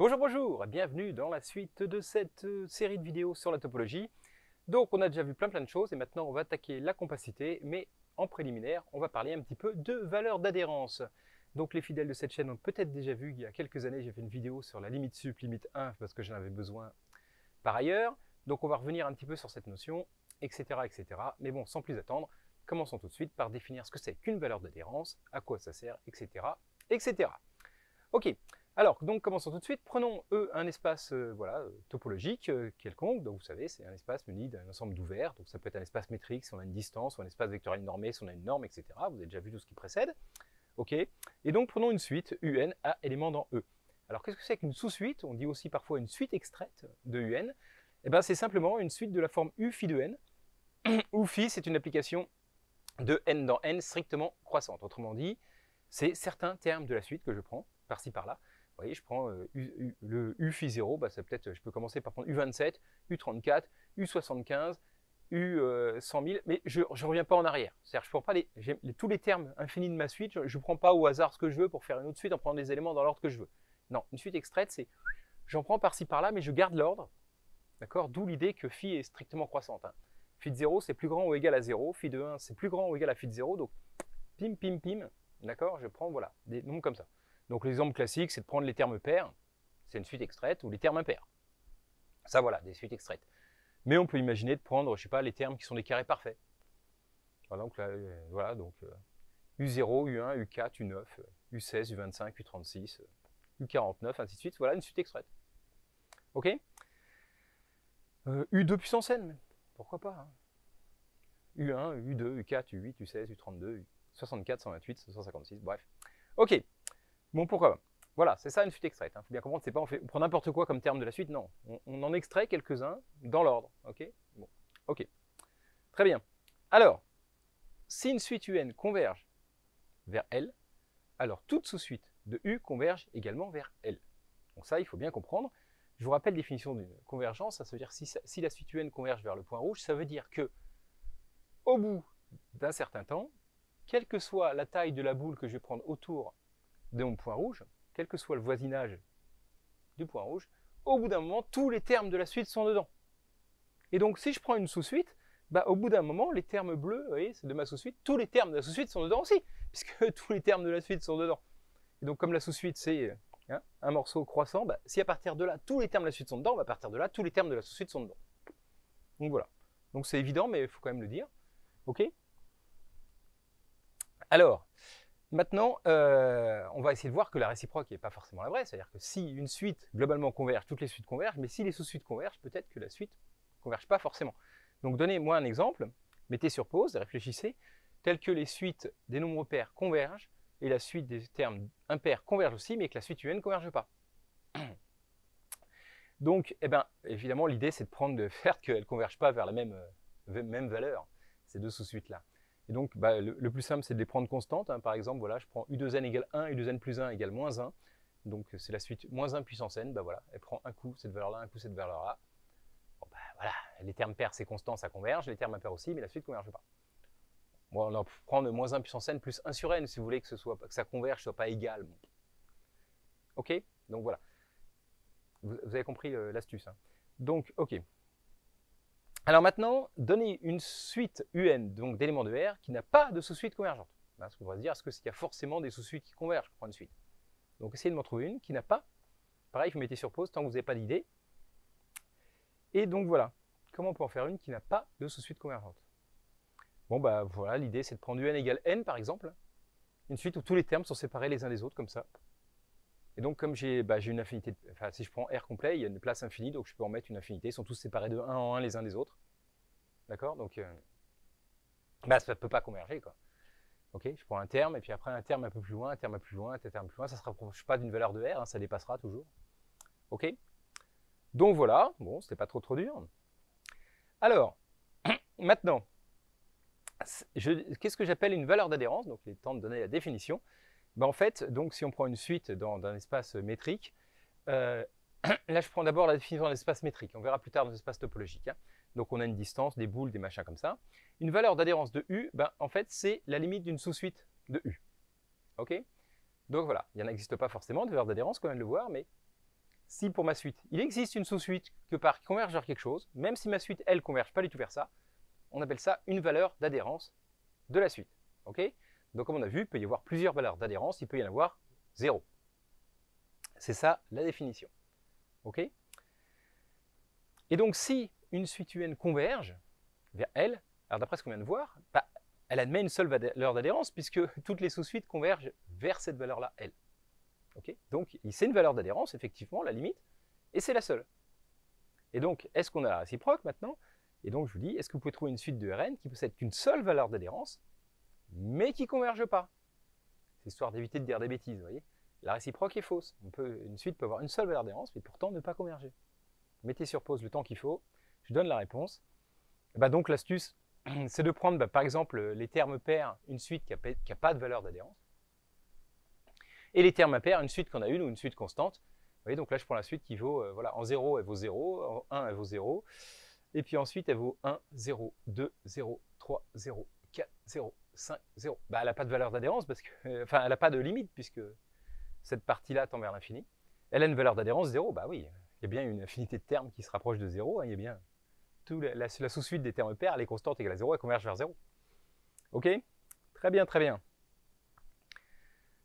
Bonjour, bonjour, et bienvenue dans la suite de cette série de vidéos sur la topologie. Donc on a déjà vu plein de choses et maintenant on va attaquer la compacité, mais en préliminaire, on va parler un petit peu de valeur d'adhérence. Donc les fidèles de cette chaîne ont peut-être déjà vu, il y a quelques années, j'ai fait une vidéo sur la limite sup, limite 1, parce que j'en avais besoin par ailleurs. Donc on va revenir un petit peu sur cette notion, etc., etc. Mais bon, sans plus attendre, commençons tout de suite par définir ce que c'est qu'une valeur d'adhérence, à quoi ça sert, etc., etc. Ok. Alors, donc commençons tout de suite. Prenons un espace topologique quelconque. Donc, vous savez, c'est un espace muni d'un ensemble d'ouverts. Donc, ça peut être un espace métrique si on a une distance, ou un espace vectoriel normé si on a une norme, etc. Vous avez déjà vu tout ce qui précède. Ok. Et donc, prenons une suite UN à éléments dans E. Alors, qu'est-ce que c'est qu'une sous-suite? On dit aussi parfois une suite extraite de UN. Eh bien, c'est simplement une suite de la forme U phi de N, où phi, c'est une application de N dans N strictement croissante. Autrement dit, c'est certains termes de la suite que je prends, par-ci, par-là. Vous voyez, je prends le U phi 0, bah, je peux commencer par prendre U27, U34, U75, U100 000, mais je ne reviens pas en arrière. C'est-à-dire, je prends pas tous les termes infinis de ma suite, je ne prends pas au hasard ce que je veux pour faire une autre suite en prenant des éléments dans l'ordre que je veux. Non, une suite extraite, c'est j'en prends par-ci, par-là, mais je garde l'ordre. D'accord? D'où l'idée que phi est strictement croissante. Hein. Phi de 0, c'est plus grand ou égal à 0. Phi de 1, c'est plus grand ou égal à phi de 0. Donc, pim, pim, pim. D'accord? Je prends, voilà, des nombres comme ça. Donc l'exemple classique, c'est de prendre les termes pairs, c'est une suite extraite, ou les termes impairs. Ça, voilà, des suites extraites. Mais on peut imaginer de prendre, je sais pas, les termes qui sont des carrés parfaits. Donc là, voilà, donc U0, U1, U4, U9, U16, U25, U36, U49, ainsi de suite. Voilà une suite extraite. Ok? U2 puissance n, pourquoi pas hein. U1, U2, U4, U8, U16, U32, U64, 128, 156, bref. Ok. Bon, pourquoi? Voilà, c'est ça une suite extraite. Il faut bien comprendre, c'est pas on prend n'importe quoi comme terme de la suite, non. On en extrait quelques-uns dans l'ordre. Ok. Bon. Ok. Très bien. Alors, si une suite UN converge vers L, alors toute sous-suite de U converge également vers L. Donc ça, il faut bien comprendre. Je vous rappelle la définition d'une convergence, ça veut dire si la suite UN converge vers le point rouge, ça veut dire que au bout d'un certain temps, quelle que soit la taille de la boule que je vais prendre autour de mon point rouge, quel que soit le voisinage du point rouge, au bout d'un moment, tous les termes de la suite sont dedans. Et donc, si je prends une sous-suite, bah, au bout d'un moment, les termes bleus, vous voyez, c'est de ma sous-suite, tous les termes de la sous-suite sont dedans aussi, puisque tous les termes de la suite sont dedans. Et donc, comme la sous-suite, c'est un morceau croissant, bah, si à partir de là, tous les termes de la suite sont dedans, bah, à partir de là, tous les termes de la sous-suite sont dedans. Donc voilà. Donc c'est évident, mais il faut quand même le dire. OK? Alors, maintenant, on va essayer de voir que la réciproque n'est pas forcément la vraie. C'est-à-dire que si une suite globalement converge, toutes les suites convergent, mais si les sous-suites convergent, peut-être que la suite ne converge pas forcément. Donc donnez-moi un exemple, mettez sur pause, réfléchissez, tel que les suites des nombres pairs convergent, et la suite des termes impairs converge aussi, mais que la suite UN ne converge pas. Donc, eh ben, évidemment, l'idée, c'est de faire qu'elles ne convergent pas vers la même valeur, ces deux sous-suites-là. Et donc, bah, le plus simple, c'est de les prendre constantes. Hein. Par exemple, voilà, je prends U2n égale 1, U2n plus 1 égale moins 1. Donc, c'est la suite moins 1 puissance n. Bah, voilà, elle prend un coup cette valeur-là, un coup cette valeur-là. Bon, bah, voilà, les termes pairs, c'est constant, ça converge. Les termes impairs aussi, mais la suite ne converge pas. Bon, on va prendre moins 1 puissance n plus 1 sur n, si vous voulez que ça converge, ne soit pas égal. Bon. OK? Donc, voilà. Vous avez compris l'astuce. Hein. Donc, OK. Alors maintenant, donnez une suite UN donc d'éléments de R qui n'a pas de sous-suite convergente. Parce qu'on va se dire, est-ce qu'il y a forcément des sous-suites qui convergent pour une suite? Donc essayez de m'en trouver une qui n'a pas. Pareil, vous mettez sur pause tant que vous n'avez pas d'idée. Et donc voilà, comment on peut en faire une qui n'a pas de sous-suite convergente? Bon, bah voilà, l'idée c'est de prendre UN égale N par exemple. Une suite où tous les termes sont séparés les uns des autres comme ça. Et donc comme j'ai une infinité, enfin si je prends R complet, il y a une place infinie, donc je peux en mettre une infinité, ils sont tous séparés de 1 en 1 les uns des autres. D'accord? Donc bah, ça ne peut pas converger, quoi. Ok, je prends un terme, et puis après un terme un peu plus loin, un terme plus loin, un terme plus loin, ça ne se rapproche pas d'une valeur de R, hein, ça dépassera toujours. Ok? Donc voilà, bon, c'était pas trop dur. Alors, maintenant, qu'est-ce que j'appelle une valeur d'adhérence? Donc il est temps de donner la définition. Ben, en fait, donc, si on prend une suite dans un espace métrique, là je prends d'abord la définition d'un espace métrique, on verra plus tard dans l'espace topologique. Hein. Donc on a une distance, des boules, des machins comme ça. Une valeur d'adhérence de U, ben, en fait c'est la limite d'une sous-suite de U. Ok? Donc voilà, il n'existe pas forcément de valeur d'adhérence, comme on vient de le voir, mais si pour ma suite, il existe une sous-suite quelque part qui converge vers quelque chose, même si ma suite, elle, ne converge pas du tout vers ça, on appelle ça une valeur d'adhérence de la suite. Okay, donc comme on a vu, il peut y avoir plusieurs valeurs d'adhérence, il peut y en avoir 0. C'est ça la définition. Okay, et donc si une suite UN converge vers elle, alors d'après ce qu'on vient de voir, bah, elle admet une seule valeur d'adhérence puisque toutes les sous-suites convergent vers cette valeur-là, elle. Okay, donc c'est une valeur d'adhérence, effectivement, la limite, et c'est la seule. Et donc, est-ce qu'on a la réciproque maintenant? Et donc je vous dis, est-ce que vous pouvez trouver une suite de Rn qui possède qu'une seule valeur d'adhérence, mais qui ne converge pas? C'est histoire d'éviter de dire des bêtises, vous voyez. La réciproque est fausse. Une suite peut avoir une seule valeur d'adhérence, mais pourtant ne pas converger. Mettez sur pause le temps qu'il faut, je donne la réponse. Bah donc l'astuce, c'est de prendre par exemple les termes pairs, une suite qui n'a pas de valeur d'adhérence, et les termes impairs, une suite qu'on a une ou une suite constante. Vous voyez, donc là je prends la suite qui vaut, voilà, en 0 elle vaut 0, en 1 elle vaut 0, et puis ensuite elle vaut 1, 0, 2, 0, 3, 0, 4, 0, 5, 0. Bah, elle n'a pas de valeur d'adhérence, parce que, enfin elle n'a pas de limite, puisque cette partie-là tend vers l'infini. Elle a une valeur d'adhérence 0, bah oui, il y a bien une infinité de termes qui se rapprochent de 0, hein, il y a bien la sous-suite des termes pairs, elle est constante égale à 0, elle converge vers 0. Ok? Très bien, très bien.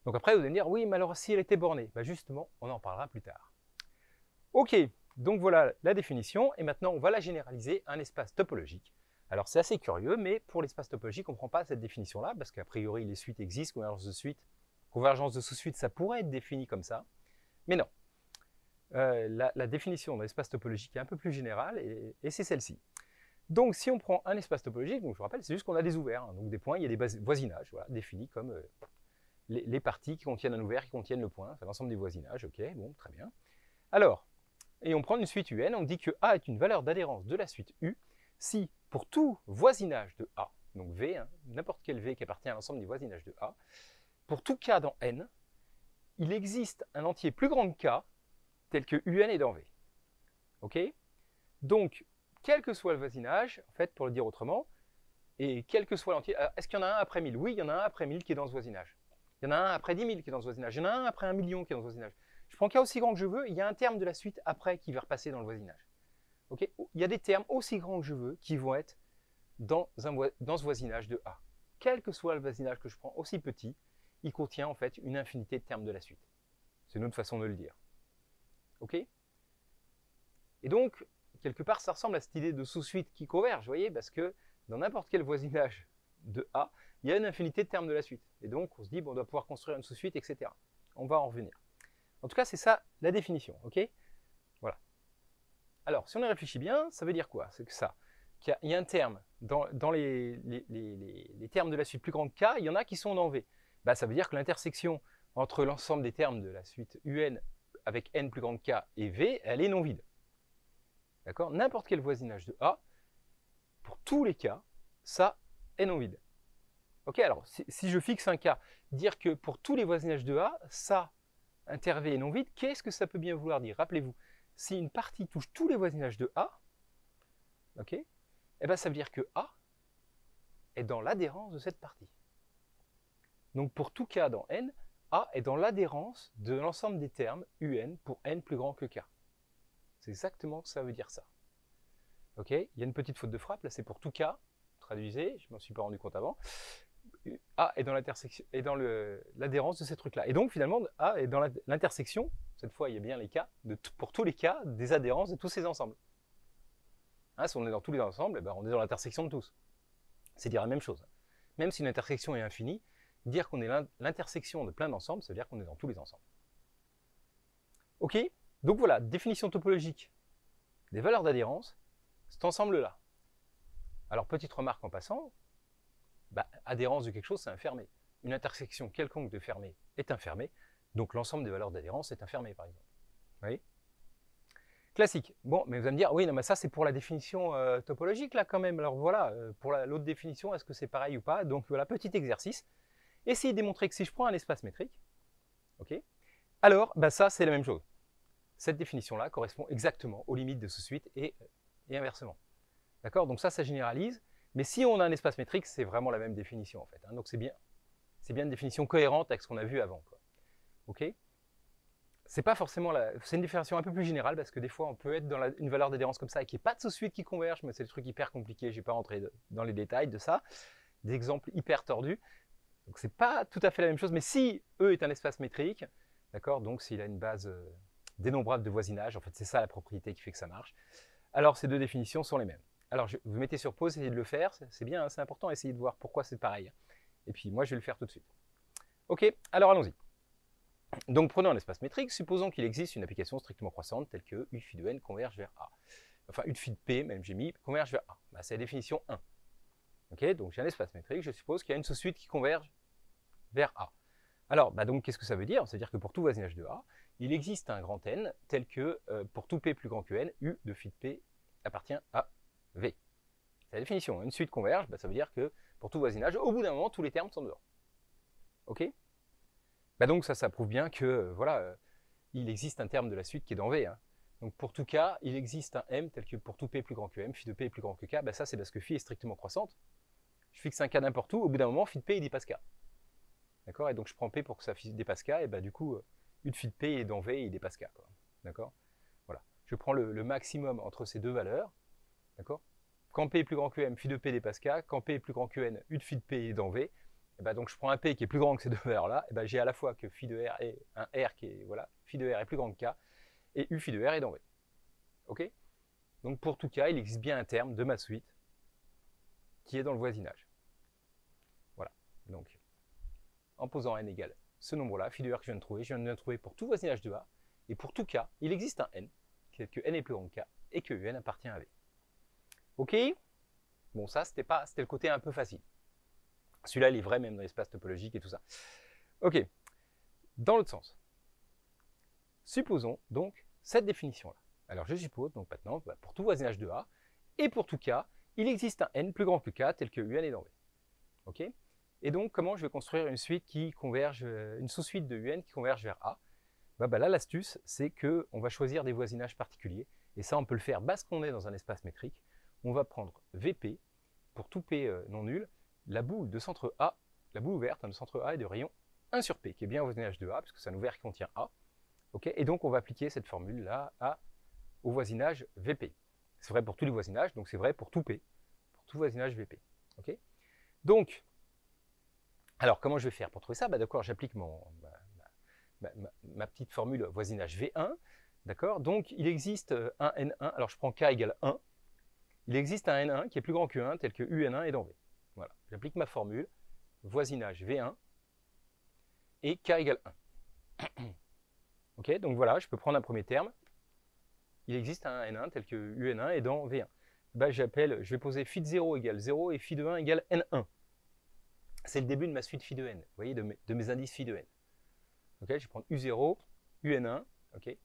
Donc après, vous allez me dire, oui, mais alors si elle était bornée, bah justement, on en parlera plus tard. Ok, donc voilà la définition, et maintenant on va la généraliser à un espace topologique. Alors c'est assez curieux, mais pour l'espace topologique, on ne prend pas cette définition-là, parce qu'a priori les suites existent, convergence de sous-suites, ça pourrait être défini comme ça, mais non. La définition de l'espace topologique est un peu plus générale, et c'est celle-ci. Donc si on prend un espace topologique, donc je vous rappelle, c'est juste qu'on a des ouverts, hein, donc des points, il y a des voisinages, voilà, définis comme les parties qui contiennent un ouvert, qui contiennent le point, enfin, l'ensemble des voisinages, ok, bon, très bien. Alors, et on prend une suite UN, on dit que A est une valeur d'adhérence de la suite U, si pour tout voisinage de A, donc V, hein, n'importe quel V qui appartient à l'ensemble des voisinages de A, pour tout K dans N, il existe un entier plus grand que K, tel que UN est dans V. Ok? Donc, quel que soit le voisinage, en fait, pour le dire autrement, et quel que soit l'entier, est-ce qu'il y en a un après 1000? Oui, il y en a un après 1000 qui est dans ce voisinage. Il y en a un après 10 000 qui est dans ce voisinage. Il y en a un après 1 million qui est dans ce voisinage. Je prends un cas aussi grand que je veux, il y a un terme de la suite après qui va repasser dans le voisinage. Okay, il y a des termes aussi grands que je veux qui vont être dans ce voisinage de A. Quel que soit le voisinage que je prends, aussi petit, il contient en fait une infinité de termes de la suite. C'est une autre façon de le dire. Ok? Et donc, quelque part, ça ressemble à cette idée de sous-suite qui converge, vous voyez, parce que dans n'importe quel voisinage de A, il y a une infinité de termes de la suite. Et donc, on se dit, bon, on doit pouvoir construire une sous-suite, etc. On va en revenir. En tout cas, c'est ça la définition, ok? Voilà. Alors, si on y réfléchit bien, ça veut dire quoi? C'est que ça, qu'il y a un terme, dans les termes de la suite plus grande K, il y en a qui sont dans V. Bah, ça veut dire que l'intersection entre l'ensemble des termes de la suite UN avec N plus grande K et V, elle est non vide. D'accord? N'importe quel voisinage de A, pour tous les cas, ça est non vide. Ok, alors si je fixe un cas, dire que pour tous les voisinages de A, ça, inter V est non vide, qu'est-ce que ça peut bien vouloir dire? Rappelez-vous, si une partie touche tous les voisinages de A, ok, eh ben ça veut dire que A est dans l'adhérence de cette partie. Donc pour tout K dans N, A est dans l'adhérence de l'ensemble des termes UN pour N plus grand que K. C'est exactement ce que ça veut dire ça. Ok, il y a une petite faute de frappe, là c'est pour tout K, traduisez, je ne m'en suis pas rendu compte avant. A est dans l'intersection, est dans l'adhérence de ces trucs-là. Et donc finalement, A est dans l'intersection, cette fois il y a bien les cas, pour tous les cas, des adhérences de tous ces ensembles. Hein, si on est dans tous les ensembles, eh ben, on est dans l'intersection de tous. C'est dire la même chose. Même si l'intersection est infinie, dire qu'on est l'intersection de plein d'ensembles, ça veut dire qu'on est dans tous les ensembles. Ok, donc voilà, définition topologique des valeurs d'adhérence, cet ensemble-là. Alors petite remarque en passant, bah, adhérence de quelque chose, c'est un fermé. Une intersection quelconque de fermé est un fermé, donc l'ensemble des valeurs d'adhérence est un fermé, par exemple. Vous voyez? Classique. Bon, mais vous allez me dire, oui, non, mais ça c'est pour la définition topologique, là, quand même. Alors voilà, pour l'autre définition, est-ce que c'est pareil ou pas? Donc voilà, petit exercice. Essayez de démontrer que si je prends un espace métrique, ok, alors, bah, ça, c'est la même chose. Cette définition-là correspond exactement aux limites de sous-suite et inversement. D'accord? Donc ça généralise. Mais si on a un espace métrique, c'est vraiment la même définition, en fait. Hein. Donc c'est bien une définition cohérente avec ce qu'on a vu avant, quoi. Ok? c'est pas forcément c'est une définition un peu plus générale parce que des fois on peut être dans une valeur d'adhérence comme ça et qu'il n'y ait pas de sous-suite qui converge, mais c'est des trucs hyper compliqués, je ne vais pas rentrer dans les détails de ça, des exemples hyper tordus. Donc c'est pas tout à fait la même chose, mais si E est un espace métrique, d'accord, donc s'il a une base dénombrable de voisinage, en fait c'est ça la propriété qui fait que ça marche, alors ces deux définitions sont les mêmes. Alors vous mettez sur pause, essayez de le faire, c'est bien, hein, c'est important, essayez de voir pourquoi c'est pareil. Et puis moi je vais le faire tout de suite. Ok, alors allons-y. Donc prenons un espace métrique, supposons qu'il existe une application strictement croissante telle que U phi de n converge vers A. Enfin U phi de P, même j'ai mis, converge vers A. Bah, c'est la définition 1. Ok, donc j'ai un espace métrique, je suppose qu'il y a une sous-suite qui converge vers A. Alors, bah donc qu'est-ce que ça veut dire? C'est-à-dire que pour tout voisinage de A, il existe un grand N tel que pour tout P plus grand que N, U de phi de P appartient à V. C'est la définition. Une suite converge, bah, ça veut dire que pour tout voisinage, au bout d'un moment, tous les termes sont dedans. Ok? Bah donc ça prouve bien que voilà, il existe un terme de la suite qui est dans V. Hein. Donc pour tout cas, il existe un M tel que pour tout P plus grand que M, phi de P est plus grand que K, bah ça c'est parce que phi est strictement croissante. Je fixe un K n'importe où, au bout d'un moment, phi de P il dépasse K. D'accord? Et donc je prends P pour que ça dépasse K, et bah du coup, U de phi de P est dans V, il dépasse K. D'accord? Voilà. Je prends le maximum entre ces deux valeurs. D'accord? Quand P est plus grand que M, phi de P dépasse K. Quand P est plus grand que N, U de phi de P est dans V. Et bah donc je prends un P qui est plus grand que ces deux valeurs-là, et bah j'ai à la fois que phi de R et un R qui est, voilà, phi de R est plus grand que K, et U phi de R est dans V. Ok? Donc pour tout cas, il existe bien un terme de ma suite qui est dans le voisinage. Voilà. Donc, en posant n égale ce nombre-là, phi de R que je viens de trouver pour tout voisinage de A, et pour tout K, il existe un N, que N est plus grand que K, et que UN appartient à V. Ok? Bon, ça, c'était le côté un peu facile. Celui-là, il est vrai même dans l'espace topologique et tout ça. Ok. Dans l'autre sens. Supposons donc cette définition-là. Alors je suppose donc maintenant, bah, pour tout voisinage de A, et pour tout K, il existe un N plus grand que K tel que UN est dans V. Ok? Et donc comment je vais construire une suite qui converge, une sous-suite de UN qui converge vers A? Bah là, l'astuce, c'est qu'on va choisir des voisinages particuliers. Et ça, on peut le faire parce qu'on est dans un espace métrique. On va prendre VP, pour tout P non nul, la boule de centre A, la boule ouverte de centre A est de rayon 1 sur P, qui est bien au voisinage de A, parce que c'est un ouvert qui contient A. Okay, et donc, on va appliquer cette formule-là au voisinage VP. C'est vrai pour tous les voisinages, donc c'est vrai pour tout P, pour tout voisinage VP. Okay, donc, alors, comment je vais faire pour trouver ça? Bah, d'accord, j'applique ma petite formule voisinage V1. D'accord, donc, il existe un N1, alors je prends K égale 1. Il existe un N1 qui est plus grand que 1, tel que UN1 est dans V. Voilà, j'applique ma formule, voisinage V1, et K égale 1. Ok, donc voilà, je peux prendre un premier terme. Il existe un N1 tel que UN1 est dans V1. Bah, je vais poser phi de 0 égale 0 et phi de 1 égale N1. C'est le début de ma suite phi de N, vous voyez, de mes indices phi de N. Ok, je vais prendre U0, UN1, ok,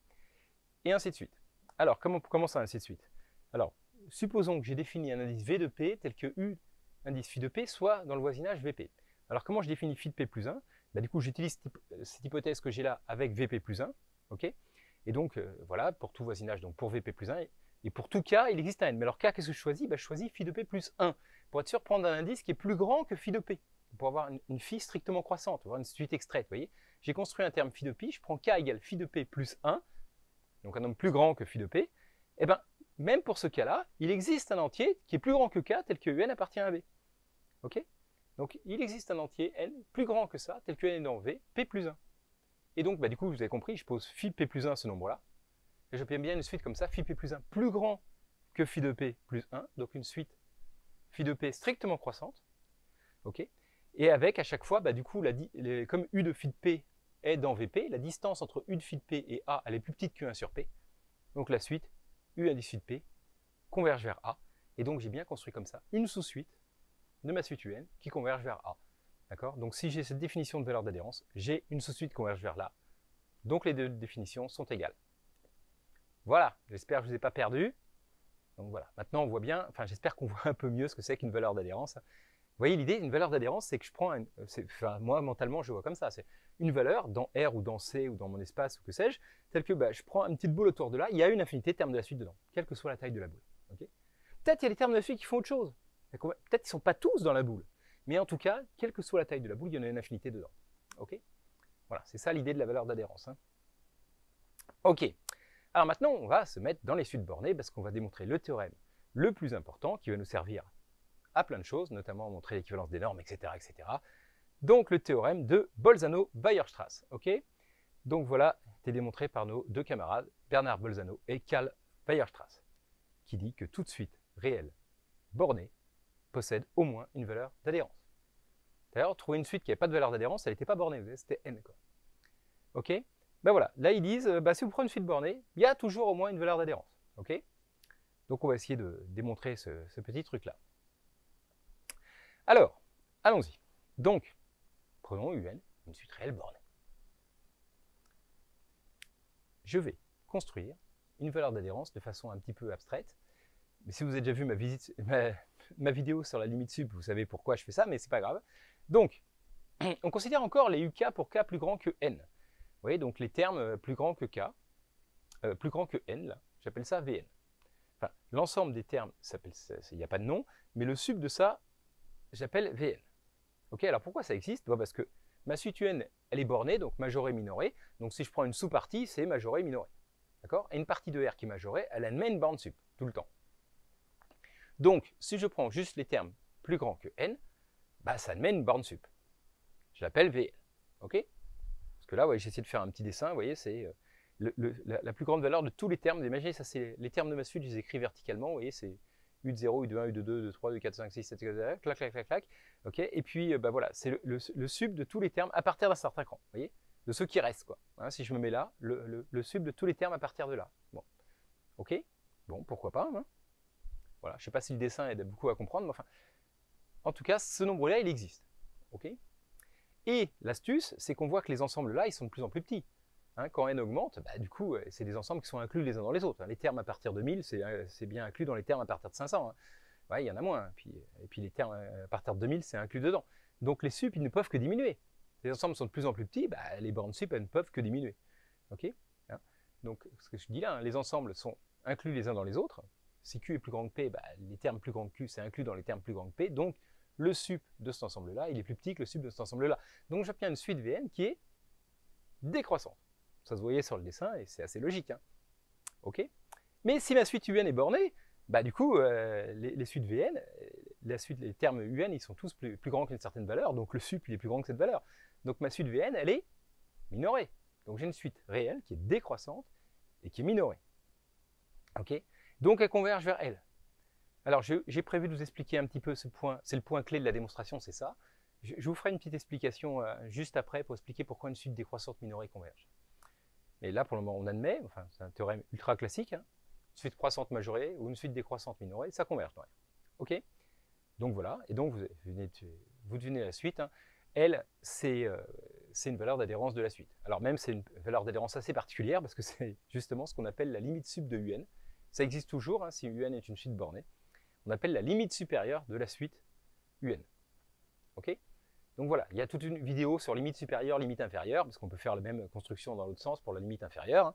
et ainsi de suite. Alors, comment ça, ainsi de suite? Alors, supposons que j'ai défini un indice V de P tel que U, indice phi de P, soit dans le voisinage VP. Alors, comment je définis phi de P plus 1? Bah, du coup, j'utilise cette hypothèse que j'ai là avec VP plus 1. Okay, et donc, voilà, pour tout voisinage, donc pour VP plus 1, et pour tout K, il existe un N. Mais alors, K, qu'est-ce que je choisis? Bah, je choisis phi de P plus 1, pour être sûr de prendre un indice qui est plus grand que phi de P, pour avoir une phi strictement croissante, avoir une suite extraite. Vous voyez, j'ai construit un terme phi de Pi, je prends K égale phi de P plus 1, donc un nombre plus grand que phi de P, et bien, même pour ce cas-là, il existe un entier qui est plus grand que K, tel que UN appartient à V. Ok, donc, il existe un entier N plus grand que ça, tel que N est dans V, P plus 1. Et donc, bah, du coup, vous avez compris, je pose phi P plus 1 ce nombre-là. Et je bien une suite comme ça, phi P plus 1 plus grand que phi de P plus 1. Donc, une suite phi de P strictement croissante. Ok. Et avec, à chaque fois, bah, du coup, comme U de phi de P est dans VP, la distance entre U de phi de P et A, elle est plus petite que 1 sur P. Donc, la suite, U indice phi de P, converge vers A. Et donc, j'ai bien construit comme ça une sous-suite de ma suite UN qui converge vers A. D'accord? Donc si j'ai cette définition de valeur d'adhérence, j'ai une sous-suite qui converge vers là. Donc les deux définitions sont égales. Voilà, j'espère que je ne vous ai pas perdu. Donc voilà, maintenant on voit bien, enfin j'espère qu'on voit un peu mieux ce que c'est qu'une valeur d'adhérence. Vous voyez l'idée, une valeur d'adhérence, c'est que je prends, moi mentalement je vois comme ça, c'est une valeur dans R ou dans C ou dans mon espace ou que sais-je, telle que bah, je prends une petite boule autour de là, il y a une infinité de termes de la suite dedans, quelle que soit la taille de la boule. Okay, peut-être il y a des termes de la suite qui font autre chose. Peut-être qu'ils ne sont pas tous dans la boule. Mais en tout cas, quelle que soit la taille de la boule, il y en a une infinité dedans. Ok, voilà, c'est ça l'idée de la valeur d'adhérence. Hein. Ok, alors maintenant on va se mettre dans les suites bornées parce qu'on va démontrer le théorème le plus important qui va nous servir à plein de choses, notamment montrer l'équivalence des normes, etc., etc. Donc le théorème de Bolzano-Weierstrass. Ok, donc voilà, été démontré par nos deux camarades, Bernard Bolzano et Karl Weierstrass, qui dit que toute suite réelle bornée possède au moins une valeur d'adhérence. D'ailleurs, trouver une suite qui n'avait pas de valeur d'adhérence, elle n'était pas bornée, c'était n. Quoi. Ok, ben voilà, là ils disent, si vous prenez une suite bornée, il y a toujours au moins une valeur d'adhérence. Ok, donc on va essayer de démontrer ce petit truc-là. Alors, allons-y. Donc, prenons UN, une suite réelle bornée. Je vais construire une valeur d'adhérence de façon un petit peu abstraite. Mais si vous avez déjà vu ma vidéo sur la limite sup, vous savez pourquoi je fais ça, mais c'est pas grave. Donc, on considère encore les UK pour K plus grand que N. Vous voyez, donc les termes plus grands que K, plus grand que N, là, j'appelle ça Vn. Enfin, l'ensemble des termes, il n'y a pas de nom, mais le sub de ça, j'appelle Vn. Ok, alors pourquoi ça existe? Parce que ma suite UN, elle est bornée, donc majorée, minorée. Donc si je prends une sous-partie, c'est majorée, minorée. D'accord? Et une partie de R qui est majorée, elle admet une borne sup, tout le temps. Donc, si je prends juste les termes plus grands que N, ça admet une borne sup. Je l'appelle Vn. Ok? Parce que là, ouais, j'ai essayé de faire un petit dessin, vous voyez, c'est la plus grande valeur de tous les termes. Imaginez, ça c'est les termes de ma suite, je les écris verticalement, vous voyez, c'est U0, U2, 1, U2, U2, 3, U4, 5, 6, 7, etc. Clac, clac, clac, clac. Ok, et puis, voilà, c'est le sub de tous les termes à partir d'un certain cran, vous voyez, de ceux qui restent, quoi. Hein, si je me mets là, le sub de tous les termes à partir de là. Bon, ok, bon, pourquoi pas, hein. Voilà, je ne sais pas si le dessin aide beaucoup à comprendre, mais enfin, en tout cas, ce nombre-là, il existe, ok. Et l'astuce, c'est qu'on voit que les ensembles-là, ils sont de plus en plus petits. Hein, quand n augmente, du coup, c'est des ensembles qui sont inclus les uns dans les autres. Les termes à partir de 1000, c'est bien inclus dans les termes à partir de 500. Hein. Ouais, il y en a moins. Et puis les termes à partir de 2000, c'est inclus dedans. Donc les sup, ils ne peuvent que diminuer. Les ensembles sont de plus en plus petits, les bornes sup, elles ne peuvent que diminuer. Ok, hein. Donc ce que je dis là, hein, les ensembles sont inclus les uns dans les autres. Si Q est plus grand que P, les termes plus grands que Q, c'est inclus dans les termes plus grands que P. Donc le sup de cet ensemble-là, il est plus petit que le sup de cet ensemble-là. Donc j'obtiens une suite Vn qui est décroissante. Ça se voyait sur le dessin et c'est assez logique. Hein. Ok. Mais si ma suite UN est bornée, du coup, les suites Vn, les termes UN, ils sont tous plus grands qu'une certaine valeur, donc le sup, il est plus grand que cette valeur. Donc ma suite Vn, elle est minorée. Donc j'ai une suite réelle qui est décroissante et qui est minorée. Ok. Donc elle converge vers L. Alors j'ai prévu de vous expliquer un petit peu ce point, c'est le point clé de la démonstration, c'est ça. Je vous ferai une petite explication juste après pour expliquer pourquoi une suite décroissante minorée converge. Et là, pour le moment, on admet, enfin, c'est un théorème ultra classique, hein, une suite croissante majorée ou une suite décroissante minorée, ça converge. Ok. Donc voilà, et donc vous devinez la suite. Hein. Elle, c'est une valeur d'adhérence de la suite. Alors même, c'est une valeur d'adhérence assez particulière parce que c'est justement ce qu'on appelle la limite sup de UN. Ça existe toujours, hein, si UN est une suite bornée. On appelle la limite supérieure de la suite UN. Ok. Donc voilà, il y a toute une vidéo sur limite supérieure, limite inférieure, parce qu'on peut faire la même construction dans l'autre sens pour la limite inférieure. Hein.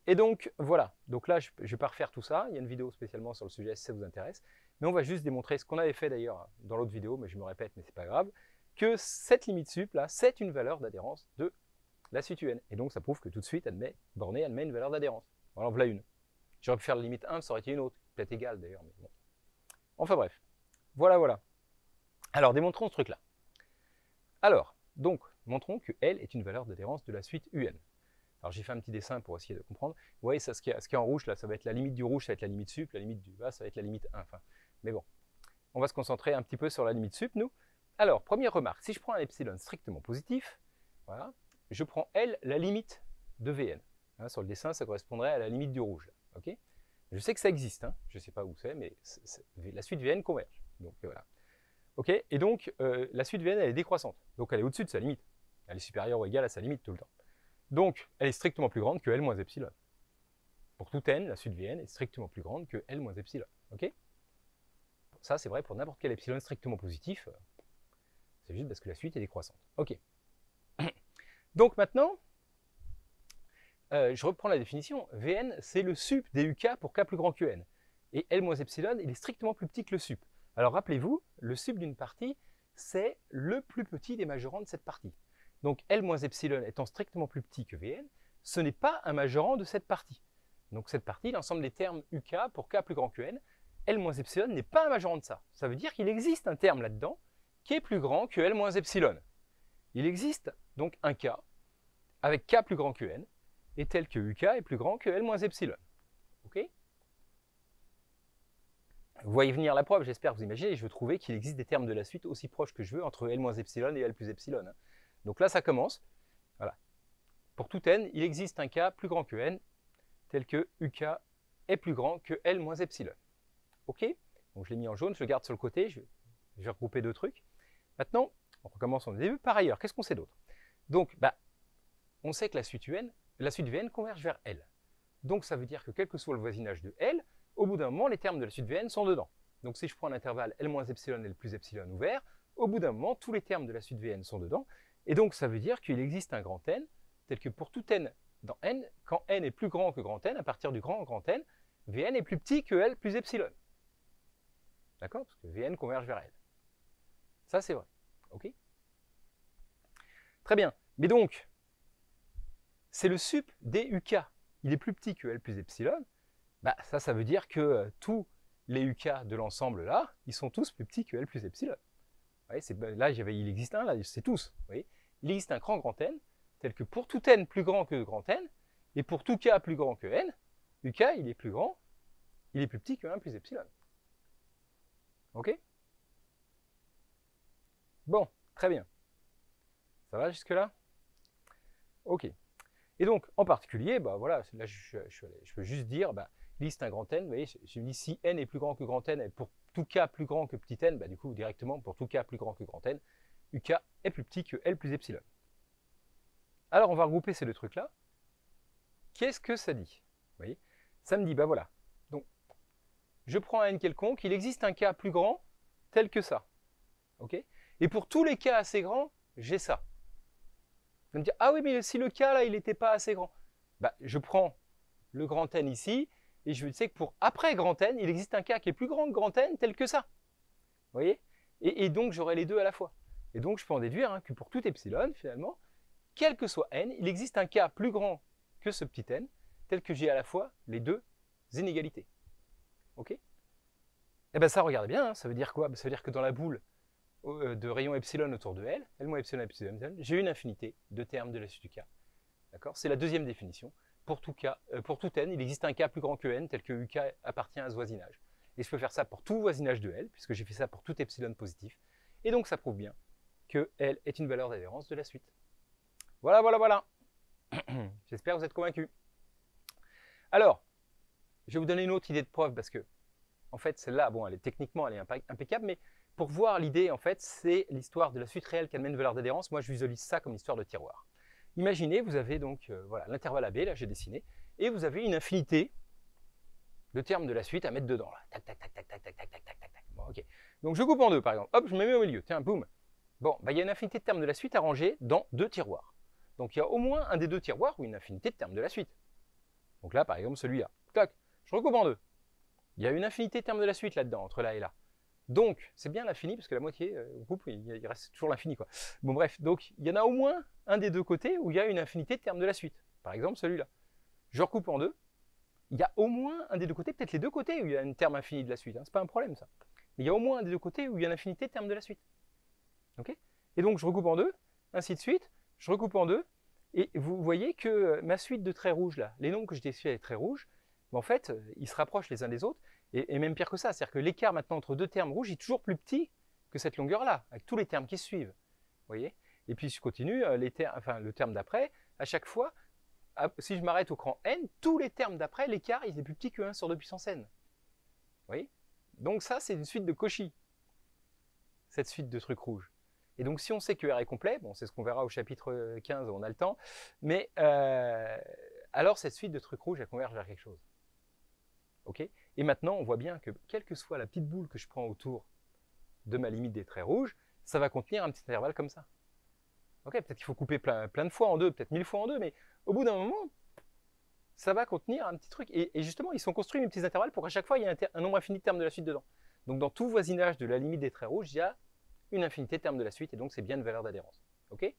Et donc voilà, donc là je ne vais pas refaire tout ça, il y a une vidéo spécialement sur le sujet si ça vous intéresse, mais on va juste démontrer ce qu'on avait fait d'ailleurs dans l'autre vidéo, mais je me répète, mais c'est pas grave, que cette limite sup là, c'est une valeur d'adhérence de la suite UN. Et donc ça prouve que tout de suite, bornée admet une valeur d'adhérence. Alors voilà une. J'aurais pu faire la limite 1, ça aurait été une autre, peut-être égale d'ailleurs, mais bon. Enfin bref, voilà. Alors démontrons ce truc-là. Alors, donc, montrons que L est une valeur d'adhérence de la suite UN. Alors j'ai fait un petit dessin pour essayer de comprendre. Vous voyez, ça, ce qui est en rouge, là, ça va être la limite du rouge, ça va être la limite sup, la limite du bas, ça va être la limite 1. Enfin, mais bon, on va se concentrer un petit peu sur la limite sup, nous. Alors, première remarque, si je prends un epsilon strictement positif, voilà, je prends L la limite de Vn. Hein, sur le dessin, ça correspondrait à la limite du rouge. Là, okay, je sais que ça existe, hein, je ne sais pas où c'est, mais la suite Vn converge. Donc voilà. Ok, et donc la suite Vn, elle est décroissante, donc elle est au-dessus de sa limite. Elle est supérieure ou égale à sa limite tout le temps. Donc elle est strictement plus grande que L moins epsilon. Pour tout n, la suite Vn est strictement plus grande que L moins epsilon. Ok, ça c'est vrai pour n'importe quel epsilon strictement positif, c'est juste parce que la suite est décroissante. Ok. Donc maintenant, je reprends la définition. Vn, c'est le sup des UK pour K plus grand que n. Et L moins epsilon, il est strictement plus petit que le sup. Alors rappelez-vous, le sup d'une partie, c'est le plus petit des majorants de cette partie. Donc L moins epsilon étant strictement plus petit que Vn, ce n'est pas un majorant de cette partie. Donc cette partie, l'ensemble des termes UK pour K plus grand que N, L moins epsilon n'est pas un majorant de ça. Ça veut dire qu'il existe un terme là-dedans qui est plus grand que L moins epsilon. Il existe donc un K avec K plus grand que N, et tel que UK est plus grand que L moins epsilon. Ok? Vous voyez venir la preuve, j'espère que vous imaginez, je veux trouver qu'il existe des termes de la suite aussi proches que je veux entre L moins epsilon et L plus epsilon. Donc là, ça commence. Voilà. Pour tout N, il existe un K plus grand que N, tel que UK est plus grand que L moins epsilon. Ok? Donc je l'ai mis en jaune, je le garde sur le côté, je vais regrouper deux trucs. Maintenant, on recommence au début. Par ailleurs, qu'est-ce qu'on sait d'autre? Donc, on sait que la suite Vn converge vers L. Donc ça veut dire que quel que soit le voisinage de L, au bout d'un moment, les termes de la suite Vn sont dedans. Donc si je prends l'intervalle L moins epsilon et L plus epsilon ouvert, au bout d'un moment, tous les termes de la suite Vn sont dedans. Et donc ça veut dire qu'il existe un grand N, tel que pour tout N dans N, quand N est plus grand que grand N, à partir du grand N, Vn est plus petit que L plus epsilon. D'accord? Parce que Vn converge vers L. Ça, c'est vrai. OK? Très bien. Mais donc, c'est le sup duk. Il est plus petit que L plus epsilon. Ça veut dire que tous les uk de l'ensemble là, ils sont tous plus petits que L plus epsilon. Vous voyez, là, il existe un, là, c'est tous. Vous voyez, il existe un grand N, tel que pour tout N plus grand que grand N, et pour tout K plus grand que N, uk, il est plus grand, il est plus petit que 1 plus epsilon. OK? Bon, très bien. Ça va jusque-là? OK. Et donc, en particulier, voilà, là, je peux juste dire, il existe un grand N, vous voyez, je me dis si N est plus grand que grand N, et pour tout K plus grand que petit n, du coup, directement, pour tout K plus grand que grand N, UK est plus petit que L plus epsilon. Alors, on va regrouper ces deux trucs-là. Qu'est-ce que ça dit? Vous voyez, ça me dit, voilà. Donc, je prends un N quelconque, il existe un K plus grand, tel que ça. OK? Et pour tous les K assez grands, j'ai ça. Vous me dire, ah oui, mais si le K là, il n'était pas assez grand. Je prends le grand N ici, et je sais que pour après grand N, il existe un K qui est plus grand que grand N, tel que ça. Vous voyez? Et donc, j'aurai les deux à la fois. Et donc, je peux en déduire que pour tout epsilon, finalement, quel que soit N, il existe un K plus grand que ce petit n, tel que j'ai à la fois les deux inégalités. OK? Et bien ça, regardez bien, ça veut dire quoi? Ça veut dire que dans la boule de rayon epsilon autour de L, L moins epsilon, j'ai une infinité de termes de la suite du K. D'accord? C'est la deuxième définition. Pour tout n, il existe un K plus grand que n, tel que UK appartient à ce voisinage. Et je peux faire ça pour tout voisinage de L, puisque j'ai fait ça pour tout epsilon positif. Et donc ça prouve bien que L est une valeur d'adhérence de la suite. Voilà, voilà, voilà. J'espère que vous êtes convaincus. Alors, je vais vous donner une autre idée de preuve, parce que, en fait, celle-là, bon, techniquement, elle est impeccable, mais pour voir l'idée, en fait, c'est l'histoire de la suite réelle qui amène une valeur d'adhérence. Moi, je visualise ça comme l'histoire de tiroir. Imaginez, vous avez donc voilà, l'intervalle AB, là, j'ai dessiné, et vous avez une infinité de termes de la suite à mettre dedans. Là. Tac, tac, tac, tac, tac, tac, tac, tac, tac, tac. Bon, ok. Donc, je coupe en deux, par exemple. Hop, je me mets au milieu. Tiens, boum. Bon, il y a une infinité de termes de la suite à ranger dans deux tiroirs. Donc, il y a au moins un des deux tiroirs où une infinité de termes de la suite. Donc là, par exemple, celui-là. Tac, je recoupe en deux. Il y a une infinité de termes de la suite là-dedans, entre là et là. Donc, c'est bien l'infini, parce que la moitié, il reste toujours l'infini, quoi. Bon, bref, donc, il y en a au moins un des deux côtés où il y a une infinité de termes de la suite. Par exemple, celui-là. Je recoupe en deux. Il y a au moins un des deux côtés, peut-être les deux côtés où il y a un terme infini de la suite. Hein, c'est pas un problème, ça. Mais il y a au moins un des deux côtés où il y a une infinité de termes de la suite. OK? Et donc, je recoupe en deux, ainsi de suite. Je recoupe en deux. Et vous voyez que ma suite de traits rouges, là, les nombres que je dessine avec traits rouges, en fait, ils se rapprochent les uns des autres. Et même pire que ça, c'est-à-dire que l'écart maintenant entre deux termes rouges est toujours plus petit que cette longueur-là, avec tous les termes qui se suivent. Vous voyez? Et puis je continue, le terme d'après, à chaque fois, si je m'arrête au cran n, tous les termes d'après, l'écart il est plus petit que 1 sur 2 puissance n. Vous voyez? Donc ça, c'est une suite de Cauchy, cette suite de trucs rouges. Et donc si on sait que R est complet, bon, c'est ce qu'on verra au chapitre 15, on a le temps, mais alors cette suite de trucs rouges, elle converge vers quelque chose. OK? Et maintenant, on voit bien que, quelle que soit la petite boule que je prends autour de ma limite des traits rouges, ça va contenir un petit intervalle comme ça. OK, peut-être qu'il faut couper plein de fois en deux, peut-être 1000 fois en deux, mais au bout d'un moment, ça va contenir un petit truc. Et justement, ils sont construits mes petits intervalles pour qu'à chaque fois, il y ait un nombre infini de termes de la suite dedans. Donc, dans tout voisinage de la limite des traits rouges, il y a une infinité de termes de la suite, et donc c'est bien une valeur d'adhérence. OK?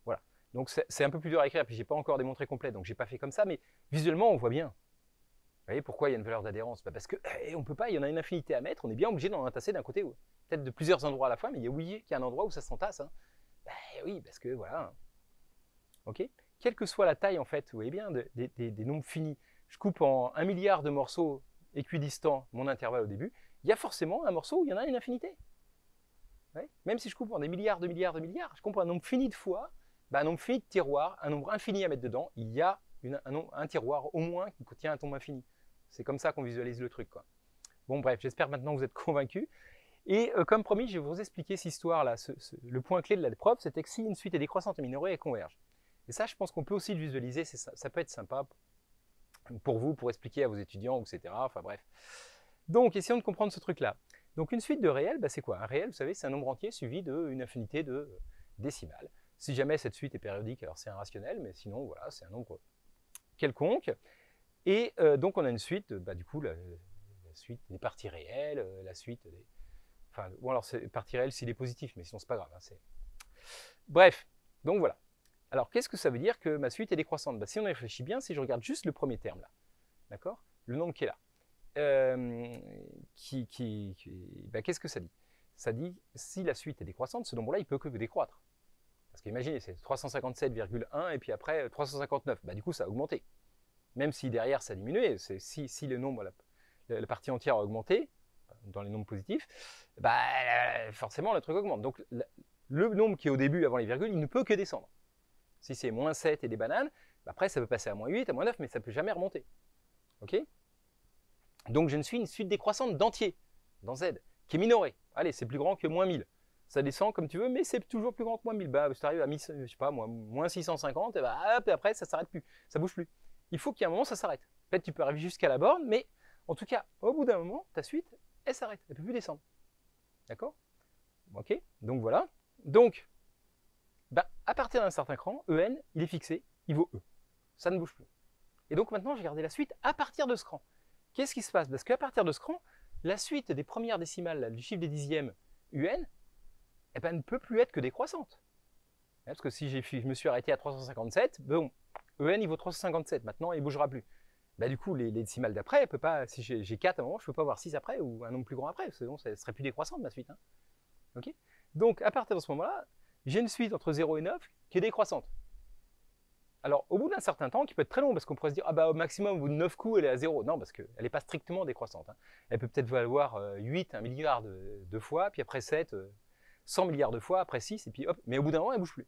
Voilà. Donc c'est un peu plus dur à écrire, puis je n'ai pas encore démontré complet, donc je n'ai pas fait comme ça, mais visuellement on voit bien. Vous voyez pourquoi il y a une valeur d'adhérence? Parce que on ne peut pas, il y en a une infinité à mettre, on est bien obligé d'en entasser d'un côté, peut-être de plusieurs endroits à la fois, mais il y a oui, qu'il y a un endroit où ça s'entasse. Hein. Oui, parce que voilà. Ok. Quelle que soit la taille, en fait, vous voyez bien, des nombres finis, je coupe en 1 milliard de morceaux équidistants mon intervalle au début, il y a forcément un morceau où il y en a une infinité. Ouais. Même si je coupe en des milliards de milliards de milliards, je coupe un nombre fini de fois, un nombre fini de tiroirs, un nombre infini à mettre dedans, il y a un tiroir au moins qui contient un nombre infini. C'est comme ça qu'on visualise le truc, quoi. Bon, bref, j'espère maintenant que vous êtes convaincus. Et comme promis, je vais vous expliquer cette histoire-là. Le point clé de la preuve, c'était que si une suite est décroissante et minorée, elle converge. Et ça, je pense qu'on peut aussi le visualiser, ça peut être sympa pour vous, pour expliquer à vos étudiants, etc. Enfin bref. Donc, essayons de comprendre ce truc-là. Donc, une suite de réels, c'est quoi? Un réel, vous savez, c'est un nombre entier suivi d'une infinité de décimales. Si jamais cette suite est périodique, alors c'est un rationnel, mais sinon, voilà, c'est un nombre quelconque. Et donc, on a une suite, du coup, la suite des parties réelles, la suite des... Enfin, bon, alors, c'est partie réelle s'il est positif, mais sinon, c'est pas grave. Hein, bref, donc voilà. Alors, qu'est-ce que ça veut dire que ma suite est décroissante? Si on y réfléchit bien, si je regarde juste le premier terme là, d'accord, le nombre qui est là, qu'est-ce que ça dit? Ça dit, si la suite est décroissante, ce nombre-là, il peut que décroître. Parce qu'imaginez, c'est 357,1 et puis après 359. Du coup, ça a augmenté. Même si derrière, ça a diminué. Si le nombre, la partie entière a augmenté, dans les nombres positifs, forcément, le truc augmente. Donc, le nombre qui est au début, avant les virgules, il ne peut que descendre. Si c'est moins 7 et des bananes, après, ça peut passer à moins 8, à moins 9, mais ça ne peut jamais remonter. OK? Donc, je ne suis une suite décroissante d'entiers, dans Z, qui est minorée. Allez, c'est plus grand que moins 1000. Ça descend comme tu veux, mais c'est toujours plus grand que moins 1000. Si tu arrives à je sais pas, moins 650, et après, ça ne s'arrête plus. Ça ne bouge plus. Il faut qu'il y ait un moment, ça s'arrête. Peut-être tu peux arriver jusqu'à la borne, mais en tout cas, au bout d'un moment, ta suite, elle s'arrête. Elle ne peut plus descendre. D'accord? OK? Donc, voilà. Donc, à partir d'un certain cran, En, il est fixé, il vaut E. Ça ne bouge plus. Et donc maintenant, j'ai gardé la suite à partir de ce cran. Qu'est-ce qui se passe? Parce qu'à partir de ce cran, la suite des premières décimales, du chiffre des dixièmes, UN, ne peut plus être que décroissante. Parce que si je me suis arrêté à 357, bon, En, il vaut 357, maintenant, il ne bougera plus. Du coup, les décimales d'après, elle peut pas, si j'ai 4 à un moment, je ne peux pas avoir 6 après, ou un nombre plus grand après, sinon ça ne serait plus décroissante, ma suite. Hein. Okay, donc, à partir de ce moment-là, j'ai une suite entre 0 et 9 qui est décroissante. Alors, au bout d'un certain temps, qui peut être très long, parce qu'on pourrait se dire, au maximum, au bout de 9 coups, elle est à 0. Non, parce qu'elle n'est pas strictement décroissante. Hein. Elle peut peut-être valoir 8, 1 milliard de fois, puis après 7, 100 milliards de fois, après 6, et puis hop, mais au bout d'un moment, elle ne bouge plus.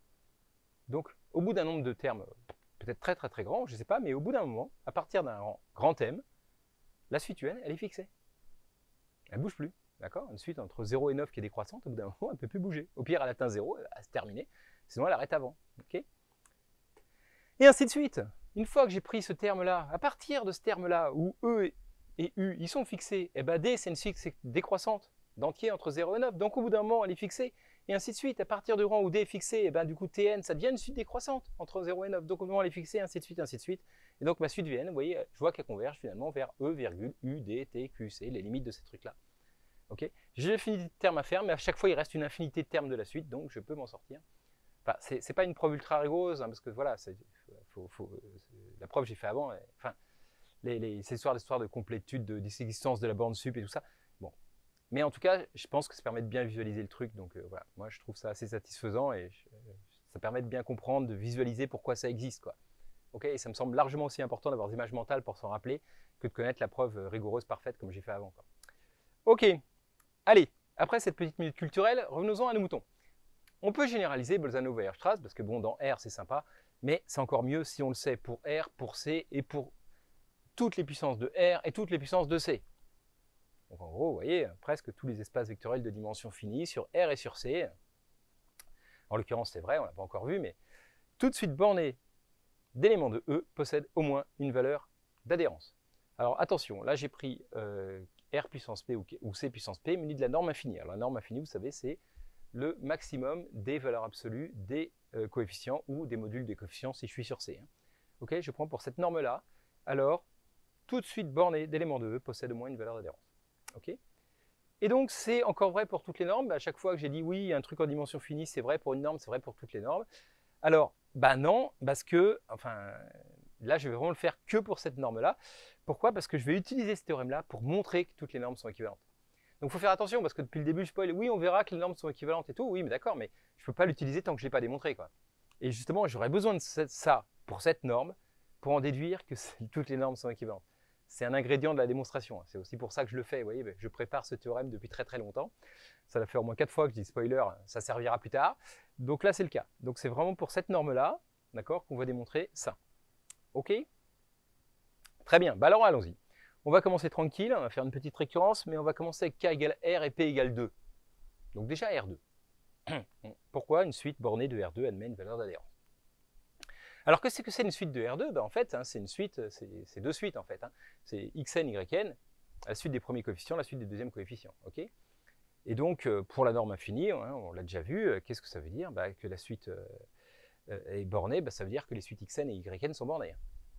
Donc, au bout d'un nombre de termes, peut-être très très très grand, je ne sais pas, mais au bout d'un moment, à partir d'un grand M, la suite UN, elle est fixée. Elle ne bouge plus. D'accord? Une suite entre 0 et 9 qui est décroissante, au bout d'un moment, elle ne peut plus bouger. Au pire, elle atteint 0, elle va se terminer. Sinon, elle arrête avant. Okay, et ainsi de suite. Une fois que j'ai pris ce terme-là, à partir de ce terme-là, où E et U, ils sont fixés, D, c'est une suite décroissante d'entier entre 0 et 9. Donc, au bout d'un moment, elle est fixée. Et ainsi de suite. À partir du rang où D est fixé, du coup, Tn, ça devient une suite décroissante entre 0 et 9. Donc, au moment où elle est fixée, ainsi de suite, ainsi de suite. Et donc, ma suite Vn, vous voyez, je vois qu'elle converge finalement vers E, U, D, T, Q, C, les limites de ces trucs-là. Okay, j'ai l'infinité de termes à faire, mais à chaque fois, il reste une infinité de termes de la suite, donc je peux m'en sortir. Enfin, c'est pas une preuve ultra rigoureuse, hein, parce que voilà, la preuve j'ai fait avant. Enfin, ces histoires de complétude, d'existence de la borne sup et tout ça. Bon, mais en tout cas, je pense que ça permet de bien visualiser le truc. Donc voilà, moi je trouve ça assez satisfaisant et ça permet de bien comprendre, de visualiser pourquoi ça existe, quoi. Okay, et ça me semble largement aussi important d'avoir des images mentales pour s'en rappeler que de connaître la preuve rigoureuse parfaite comme j'ai fait avant, quoi. Ok. Allez, après cette petite minute culturelle, revenons-en à nos moutons. On peut généraliser Bolzano-Weierstrass, parce que bon, dans R, c'est sympa, mais c'est encore mieux si on le sait pour R, pour C et pour toutes les puissances de R et toutes les puissances de C. Donc en gros, vous voyez, presque tous les espaces vectoriels de dimension finie sur R et sur C. En l'occurrence, c'est vrai, on ne l'a pas encore vu, mais tout de suite bornée d'éléments de E possède au moins une valeur d'adhérence. Alors attention, là j'ai pris R puissance P ou C puissance P muni de la norme infinie. Alors la norme infinie, vous savez, c'est le maximum des valeurs absolues des coefficients ou des modules des coefficients si je suis sur C. Hein. Ok, je prends pour cette norme-là. Alors, tout de suite bornée d'éléments de E possède au moins une valeur d'adhérence. Ok. Et donc, c'est encore vrai pour toutes les normes. À chaque fois que j'ai dit oui, un truc en dimension finie, c'est vrai pour une norme, c'est vrai pour toutes les normes. Alors, Bah non, parce que, enfin, là, je vais vraiment le faire que pour cette norme-là. Pourquoi? Parce que je vais utiliser ce théorème-là pour montrer que toutes les normes sont équivalentes. Donc, il faut faire attention, parce que depuis le début, je spoil, oui, on verra que les normes sont équivalentes et tout, oui, mais d'accord, mais je ne peux pas l'utiliser tant que je ne l'ai pas démontré, quoi. Et justement, j'aurais besoin de ça pour cette norme, pour en déduire que toutes les normes sont équivalentes. C'est un ingrédient de la démonstration. C'est aussi pour ça que je le fais. Vous voyez, je prépare ce théorème depuis très très longtemps. Ça va faire au moins 4 fois que je dis spoiler, ça servira plus tard. Donc là, c'est le cas. Donc c'est vraiment pour cette norme-là, d'accord, qu'on va démontrer ça. OK? Très bien. Bah alors allons-y. On va commencer tranquille, on va faire une petite récurrence, mais on va commencer avec k égale r et p égale 2. Donc déjà R2. Pourquoi une suite bornée de R2 admet une valeur d'adhérence? Alors qu'est-ce que c'est une suite de R2? Ben, en fait, hein, c'est une suite, c'est deux suites en fait. Hein. C'est xn, yn, la suite des premiers coefficients, la suite des deuxièmes coefficients. Okay, et donc, pour la norme infinie, hein, on l'a déjà vu, qu'est-ce que ça veut dire? Ben, que la suite est bornée, ben, ça veut dire que les suites xn et yn sont bornées.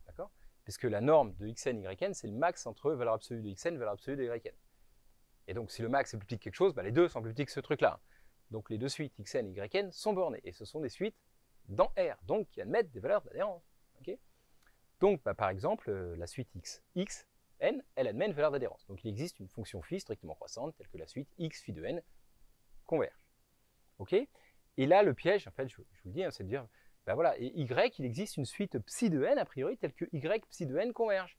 D'accord? Puisque la norme de xn et yn, c'est le max entre valeur absolue de xn et valeur absolue de yn. Et donc, si le max est plus petit que quelque chose, ben, les deux sont plus petits que ce truc-là. Donc, les deux suites xn et yn sont bornées. Et ce sont des suites dans R, donc qui admettent des valeurs d'adhérence. Okay, donc, bah, par exemple, la suite x, n, elle admet une valeur d'adhérence. Donc, il existe une fonction phi strictement croissante, telle que la suite x phi de n converge. Okay, et là, le piège, en fait, je vous le dis, hein, c'est de dire, bah voilà, et y, il existe une suite psi de n, a priori, telle que y psi de n converge.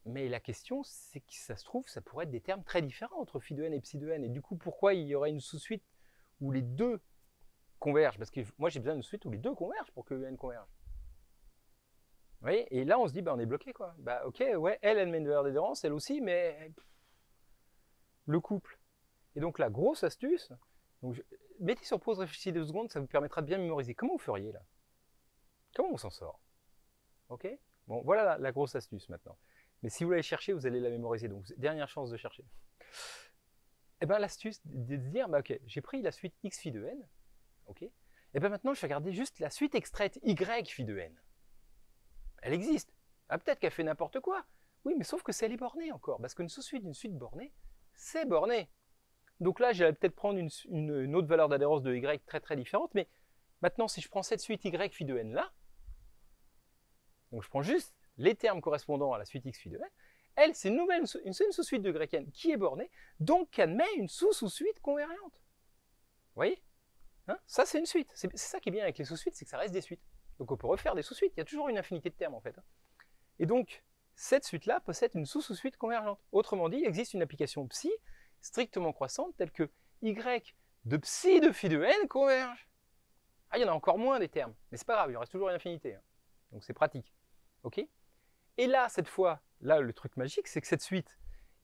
Mais la question, c'est que ça se trouve, ça pourrait être des termes très différents entre phi de n et psi de n. Et du coup, pourquoi il y aurait une sous-suite où les deux convergent? Parce que moi, j'ai besoin d'une suite où les deux convergent pour que n converge. Vous voyez? Et là, on se dit, bah, on est bloqué, quoi. Bah, ok, ouais, elle admet une valeur d'adhérence, elle aussi, mais le couple. Et donc, la grosse astuce, donc mettez sur pause, réfléchissez 2 secondes, ça vous permettra de bien mémoriser. Comment vous feriez, là? Comment on s'en sort? Ok? Bon, voilà la grosse astuce, maintenant. Mais si vous l'allez chercher, vous allez la mémoriser. Donc, dernière chance de chercher. Et bien, l'astuce de se dire, bah, ok, j'ai pris la suite x phi de n, ok? Et bien maintenant, je vais regarder juste la suite extraite y phi de n. Elle existe. Ah, peut-être qu'elle fait n'importe quoi. Oui, mais sauf que c'est elle est bornée encore. Parce qu'une sous-suite d'une suite bornée, c'est borné. Donc là, j'allais peut-être prendre une autre valeur d'adhérence de y très très différente. Mais maintenant, si je prends cette suite y phi de n là, donc je prends juste les termes correspondant à la suite x phi de n, elle, c'est une sous-suite de yn qui est bornée, donc qui admet une sous-sous-suite convergente. Vous voyez, hein, ça, c'est une suite. C'est ça qui est bien avec les sous-suites, c'est que ça reste des suites. Donc on peut refaire des sous-suites, il y a toujours une infinité de termes en fait. Et donc, cette suite-là possède une sous-sous-suite convergente. Autrement dit, il existe une application psi strictement croissante telle que y de psi de phi de n converge. Ah, il y en a encore moins des termes, mais c'est pas grave, il en reste toujours une infinité. Hein. Donc c'est pratique. Ok? Et là, cette fois, là, le truc magique, c'est que cette suite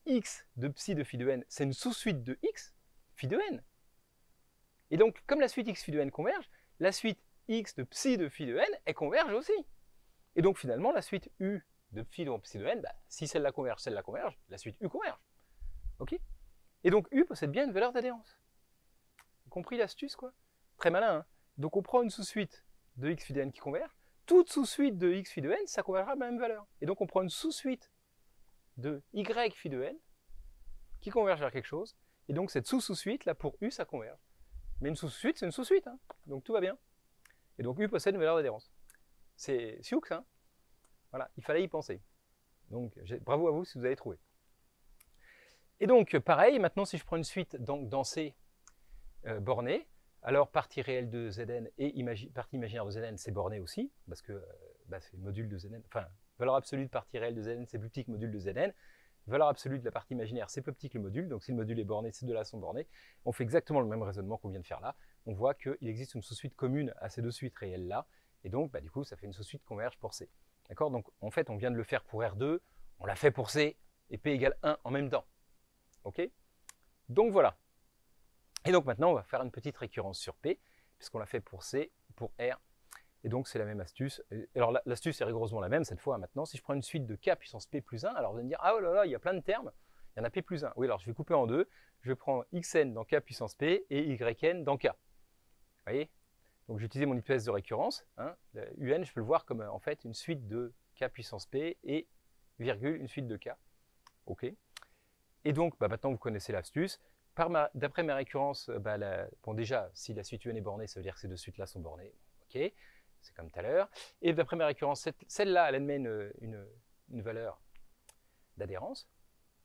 x de psi de phi de n, c'est une sous-suite de x phi de n. Et donc, comme la suite x phi de n converge, la suite x de psi de phi de n, elle converge aussi. Et donc finalement, la suite u de phi de psi de n, bah, si celle-là converge, la suite u converge. Ok? Et donc u possède bien une valeur d'adhérence. Vous compris l'astuce, quoi? Très malin, hein? Donc on prend une sous-suite de x phi de n qui converge, toute sous-suite de x phi de n, ça convergera à la même valeur. Et donc on prend une sous-suite de y phi de n qui converge vers quelque chose, et donc cette sous-sous-suite, là, pour u, ça converge. Mais une sous-suite, c'est une sous-suite, hein? Donc tout va bien. Et donc U possède une valeur d'adhérence. C'est Sioux, hein? Voilà, il fallait y penser. Donc bravo à vous si vous avez trouvé. Et donc pareil, maintenant si je prends une suite dans C bornée, alors partie réelle de Zn et partie imaginaire de Zn, c'est borné aussi, parce que bah, c'est le module de Zn, enfin, valeur absolue de partie réelle de Zn, c'est plus petit que le module de Zn. Valeur absolue de la partie imaginaire, c'est plus petit que le module, donc si le module est borné, ces deux-là sont bornés. On fait exactement le même raisonnement qu'on vient de faire là. On voit qu'il existe une sous-suite commune à ces deux suites réelles-là, et donc bah, du coup, ça fait une sous-suite converge pour C. D'accord? Donc en fait, on vient de le faire pour R2, on l'a fait pour C, et P égale 1 en même temps. Ok? Donc voilà. Et donc maintenant, on va faire une petite récurrence sur P, puisqu'on l'a fait pour C, pour R, et donc c'est la même astuce. Alors l'astuce est rigoureusement la même cette fois. Maintenant, si je prends une suite de K puissance P plus 1, alors vous allez me dire, ah oh là là, il y a plein de termes, il y en a P plus 1. Oui, alors je vais couper en deux, je vais prendre Xn dans K puissance P et Yn dans K. Vous voyez? Donc j'ai utilisé mon hypothèse de récurrence. Hein. UN, je peux le voir comme en fait une suite de K puissance P et virgule, une suite de K. Ok. Et donc bah, maintenant vous connaissez l'astuce. D'après ma récurrence, bon déjà, si la suite UN est bornée, ça veut dire que ces deux suites-là sont bornées. Ok. c'est comme tout à l'heure. Et de la première récurrence, celle-là, elle admet une valeur d'adhérence,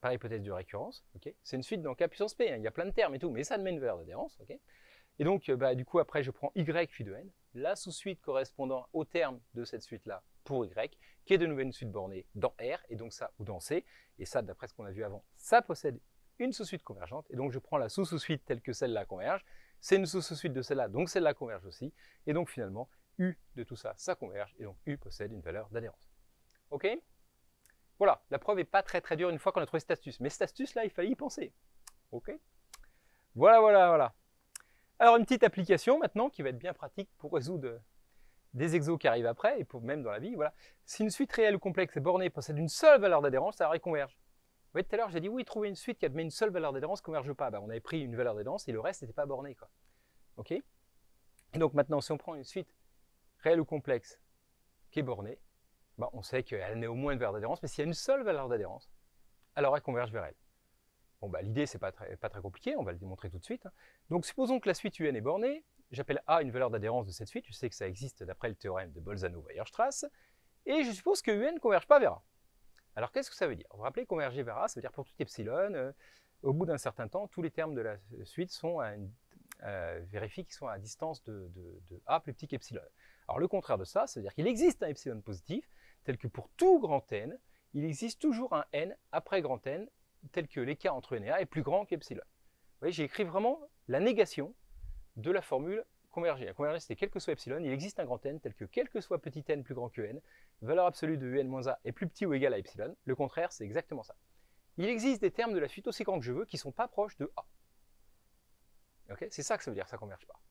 par hypothèse de récurrence. Okay, c'est une suite donc à puissance p, hein, il y a plein de termes et tout, mais ça admet une valeur d'adhérence. Okay, et donc, du coup, après, je prends y phi de n, la sous-suite correspondant au terme de cette suite-là pour y, qui est de nouveau une suite bornée dans R, et donc ça, ou dans C. Et ça, d'après ce qu'on a vu avant, ça possède une sous-suite convergente. Et donc, je prends la sous-sous-suite telle que celle-là converge. C'est une sous-sous-suite de celle-là, donc celle-là converge aussi. Et donc, finalement, U de tout ça, ça converge. Et donc, U possède une valeur d'adhérence. OK? Voilà, la preuve n'est pas très très dure une fois qu'on a trouvé cette astuce. Mais cette astuce-là, il fallait y penser. OK? Voilà, voilà, voilà. Alors, une petite application maintenant qui va être bien pratique pour résoudre des exos qui arrivent après et pour même dans la vie. Voilà. Si une suite réelle ou complexe et bornée possède une seule valeur d'adhérence, ça converge. Vous voyez, tout à l'heure, j'ai dit oui, trouver une suite qui admet une seule valeur d'adhérence ne converge pas. Ben, on avait pris une valeur d'adhérence et le reste n'était pas borné, quoi. OK? Et donc maintenant, si on prend une suite réelle ou complexe qui est bornée, ben, on sait qu'elle admet au moins une valeur d'adhérence, mais s'il y a une seule valeur d'adhérence, alors elle converge vers elle. Bon, bah, l'idée, c'est pas très compliqué, on va le démontrer tout de suite. Donc, supposons que la suite UN est bornée, j'appelle A une valeur d'adhérence de cette suite, je sais que ça existe d'après le théorème de Bolzano-Weierstrass, et je suppose que UN ne converge pas vers A. Alors, qu'est-ce que ça veut dire? Vous vous rappelez, converger vers A, ça veut dire pour tout epsilon, au bout d'un certain temps, tous les termes de la suite sont vérifient qu'ils sont à distance de A plus petit qu'epsilon. Alors, le contraire de ça, ça veut dire qu'il existe un epsilon positif, tel que pour tout grand N, il existe toujours un N après grand N, tel que l'écart entre n et a est plus grand qu'epsilon. Vous voyez, j'ai écrit vraiment la négation de la formule converger. La converger, c'était quel que soit epsilon, il existe un grand n tel que quel que soit petit n plus grand que n, valeur absolue de un moins a est plus petit ou égal à epsilon. Le contraire, c'est exactement ça. Il existe des termes de la suite aussi grands que je veux qui ne sont pas proches de a. Okay, c'est ça que ça veut dire, ça ne converge pas.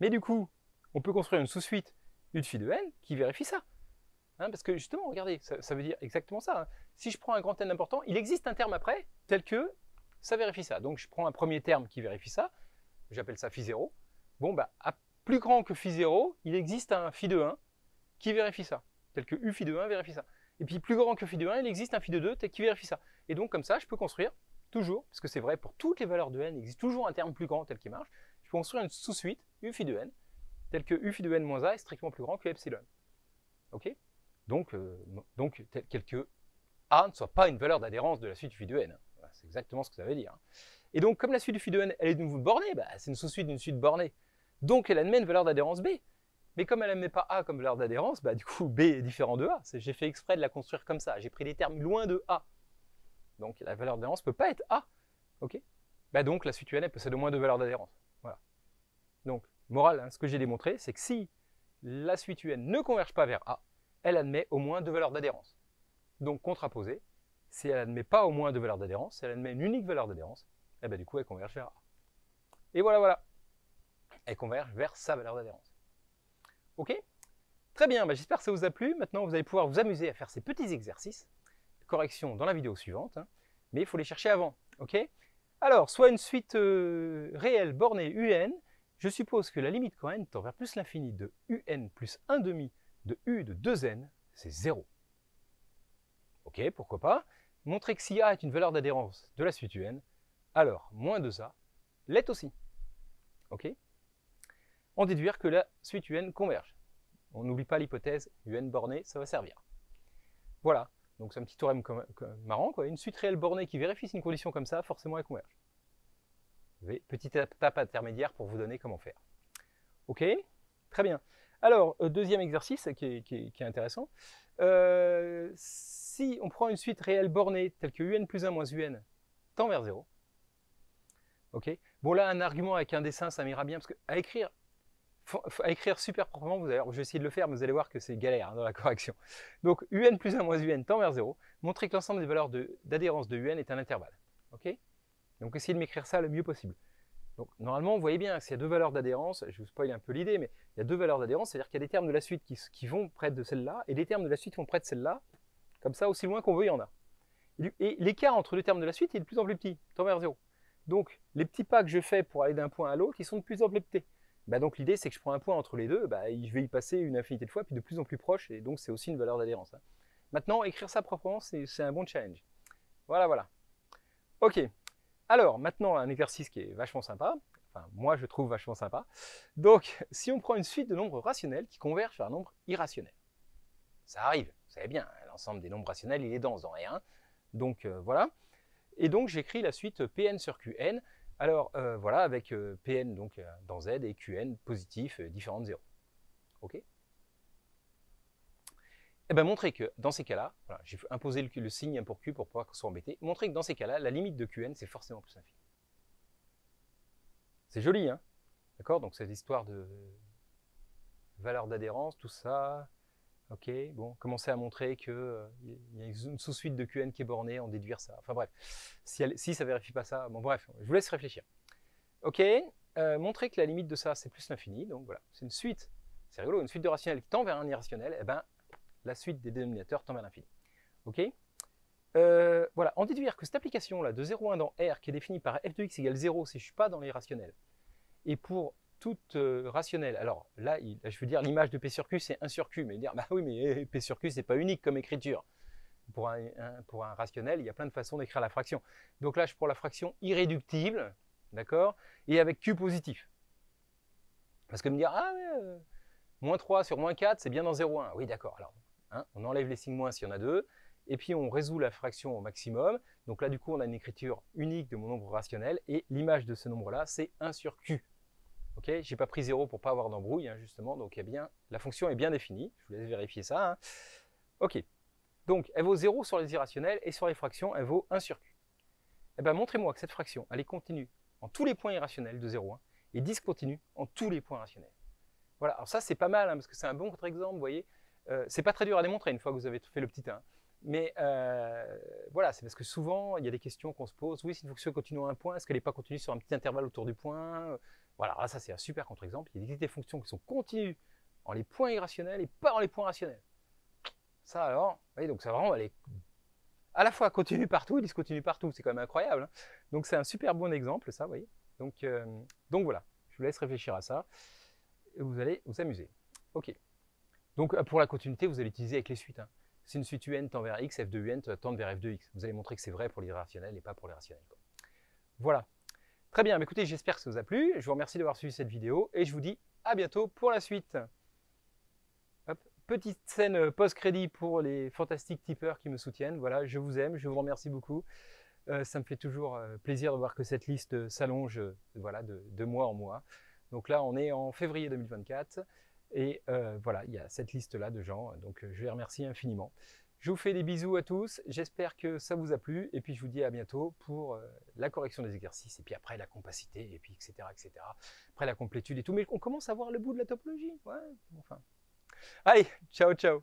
Mais du coup, on peut construire une sous-suite U phi de n qui vérifie ça. Hein, parce que justement, regardez, ça veut dire exactement ça. Hein. Si je prends un grand n important, il existe un terme après, tel que ça vérifie ça. Donc je prends un premier terme qui vérifie ça, j'appelle ça phi 0. Bon, bah, à plus grand que phi 0, il existe un phi de 1 qui vérifie ça, tel que U phi de 1 vérifie ça. Et puis plus grand que phi de 1, il existe un phi de 2 qui vérifie ça. Et donc comme ça, je peux construire toujours, parce que c'est vrai pour toutes les valeurs de n, il existe toujours un terme plus grand tel qu'il marche, je peux construire une sous-suite U phi de n, tel que U phi de n moins a est strictement plus grand que epsilon. Ok? Donc, quel que A ne soit pas une valeur d'adhérence de la suite du phi de n. Voilà, c'est exactement ce que ça veut dire. Et donc, comme la suite du phi de n, elle est de nouveau bornée, bah, c'est une sous-suite d'une suite bornée. Donc, elle admet une valeur d'adhérence B. Mais comme elle n'admet pas A comme valeur d'adhérence, bah, du coup, B est différent de A. J'ai fait exprès de la construire comme ça. J'ai pris des termes loin de A. Donc, la valeur d'adhérence ne peut pas être A. Okay, bah, donc, la suite UN, elle possède au moins deux valeurs d'adhérence. Voilà. Donc, morale, hein, ce que j'ai démontré, c'est que si la suite UN ne converge pas vers A, elle admet au moins deux valeurs d'adhérence. Donc, contraposé, si elle n'admet pas au moins deux valeurs d'adhérence, si elle admet une unique valeur d'adhérence, eh ben, du coup, elle converge vers A. Et voilà, voilà. Elle converge vers sa valeur d'adhérence. OK? Très bien, ben, j'espère que ça vous a plu. Maintenant, vous allez pouvoir vous amuser à faire ces petits exercices. Correction dans la vidéo suivante, hein, mais il faut les chercher avant. OK? Alors, soit une suite réelle bornée UN, je suppose que la limite quand n tend vers plus l'infini de UN plus 1 demi de U de 2n, c'est 0. Ok, pourquoi pas. Montrer que si A est une valeur d'adhérence de la suite UN, alors moins 2A l'est aussi. Ok. En déduire que la suite UN converge. On n'oublie pas l'hypothèse UN bornée, ça va servir. Voilà, donc c'est un petit théorème marrant, quoi. Une suite réelle bornée qui vérifie si une condition comme ça, forcément elle converge. Vous avez petite étape intermédiaire pour vous donner comment faire. Ok, très bien. Alors, deuxième exercice qui est intéressant. Si on prend une suite réelle bornée telle que UN plus 1 moins UN tend vers 0. Ok. Bon, là, un argument avec un dessin, ça m'ira bien, parce qu'à écrire, à écrire super proprement, je vais essayer de le faire, mais vous allez voir que c'est galère hein, dans la correction. Donc, UN plus 1 moins UN tend vers 0. Montrer que l'ensemble des valeurs d'adhérence de UN est un intervalle. Ok. Donc, essayez de m'écrire ça le mieux possible. Donc, normalement, vous voyez bien, s'il y a deux valeurs d'adhérence, je vous spoil un peu l'idée, mais il y a deux valeurs d'adhérence, c'est-à-dire qu'il y a des termes de la suite qui vont près de celle-là, et des termes de la suite qui vont près de celle-là, comme ça, aussi loin qu'on veut, il y en a. Et l'écart entre les termes de la suite est de plus en plus petit, tend vers 0. Donc, les petits pas que je fais pour aller d'un point à l'autre, ils sont de plus en plus petits. Bah, donc, l'idée, c'est que je prends un point entre les deux, bah, je vais y passer une infinité de fois, puis de plus en plus proche, et donc c'est aussi une valeur d'adhérence. Hein. Maintenant, écrire ça proprement, c'est un bon challenge. Voilà, voilà. Ok. Alors, maintenant, un exercice qui est vachement sympa. Enfin, moi, je trouve vachement sympa. Donc, si on prend une suite de nombres rationnels qui convergent vers un nombre irrationnel, ça arrive, vous savez bien, l'ensemble des nombres rationnels, il est dense dans R1. Donc, voilà. Et donc, j'écris la suite Pn sur Qn. Alors, voilà, avec Pn donc, dans Z et Qn positif, différent de 0. OK. Et bien, montrer que dans ces cas-là, voilà, j'ai imposé le signe pour Q pour pouvoir qu'on soit embêté, montrer que dans ces cas-là, la limite de Qn, c'est forcément plus infini. C'est joli, hein? D'accord? Donc, cette histoire de valeur d'adhérence, tout ça. Ok, bon, commencer à montrer qu'il y a une sous-suite de Qn qui est bornée, en déduire ça. Enfin bref, si ça ne vérifie pas ça, bon bref, je vous laisse réfléchir. Ok, montrer que la limite de ça, c'est plus l'infini. Donc voilà, c'est une suite, c'est rigolo, une suite de rationnels qui tend vers un irrationnel, et ben la suite des dénominateurs tend vers l'infini. Ok, voilà, en déduire que cette application-là de 0,1 dans R, qui est définie par f de x égale 0 si je ne suis pas dans l'irrationnel, et pour toute rationnelle. Alors là, je veux dire, l'image de P sur Q, c'est 1 sur Q. Mais dire, bah oui, mais P sur Q, c'est pas unique comme écriture. Pour un rationnel, il y a plein de façons d'écrire la fraction. Donc là, je prends la fraction irréductible, d'accord, et avec Q positif. Parce que me dire, ah, moins 3 sur moins 4, c'est bien dans 0,1. Oui, d'accord. Alors, hein, on enlève les signes moins s'il y en a deux, et puis on résout la fraction au maximum. Donc là, du coup, on a une écriture unique de mon nombre rationnel, et l'image de ce nombre-là, c'est 1 sur Q. Ok, j'ai pas pris 0 pour pas avoir d'embrouille, hein, justement, donc la fonction est bien définie. Je vous laisse vérifier ça. Hein. Ok, donc elle vaut 0 sur les irrationnels et sur les fractions, elle vaut 1 sur Q. Eh bien, montrez-moi que cette fraction, elle est continue en tous les points irrationnels de 0,1 et discontinue en tous les points rationnels. Voilà, alors ça c'est pas mal, hein, parce que c'est un bon contre-exemple, vous voyez. C'est pas très dur à démontrer une fois que vous avez fait le petit 1. Mais voilà, c'est parce que souvent, il y a des questions qu'on se pose. Oui, c'est une fonction continue à un point, est-ce qu'elle n'est pas continue sur un petit intervalle autour du point? Voilà, là, ça c'est un super contre-exemple. Il existe des fonctions qui sont continues en les points irrationnels et pas en les points rationnels. Ça alors, vous voyez, donc ça vraiment, elle est à la fois continue partout et discontinue partout. C'est quand même incroyable. Hein. Donc c'est un super bon exemple, ça, vous voyez. Donc voilà, je vous laisse réfléchir à ça. Et vous allez vous amuser. Ok. Donc pour la continuité, vous allez utiliser avec les suites. Hein. Si une suite UN tend vers x, f de UN tend vers f de x. Vous allez montrer que c'est vrai pour l'irrationnel et pas pour les rationnels. Quoi. Voilà. Très bien, écoutez, j'espère que ça vous a plu. Je vous remercie d'avoir suivi cette vidéo et je vous dis à bientôt pour la suite. Hop. Petite scène post-crédit pour les fantastiques tipeurs qui me soutiennent. Voilà, je vous aime, je vous remercie beaucoup. Ça me fait toujours plaisir de voir que cette liste s'allonge voilà, de mois en mois. Donc là, on est en février 2024 et voilà, il y a cette liste-là de gens. Donc je les remercie infiniment. Je vous fais des bisous à tous, j'espère que ça vous a plu, et puis je vous dis à bientôt pour la correction des exercices, et puis après la compacité, et puis etc., etc. Après la complétude et tout, mais on commence à voir le bout de la topologie, ouais, enfin. Allez, ciao, ciao.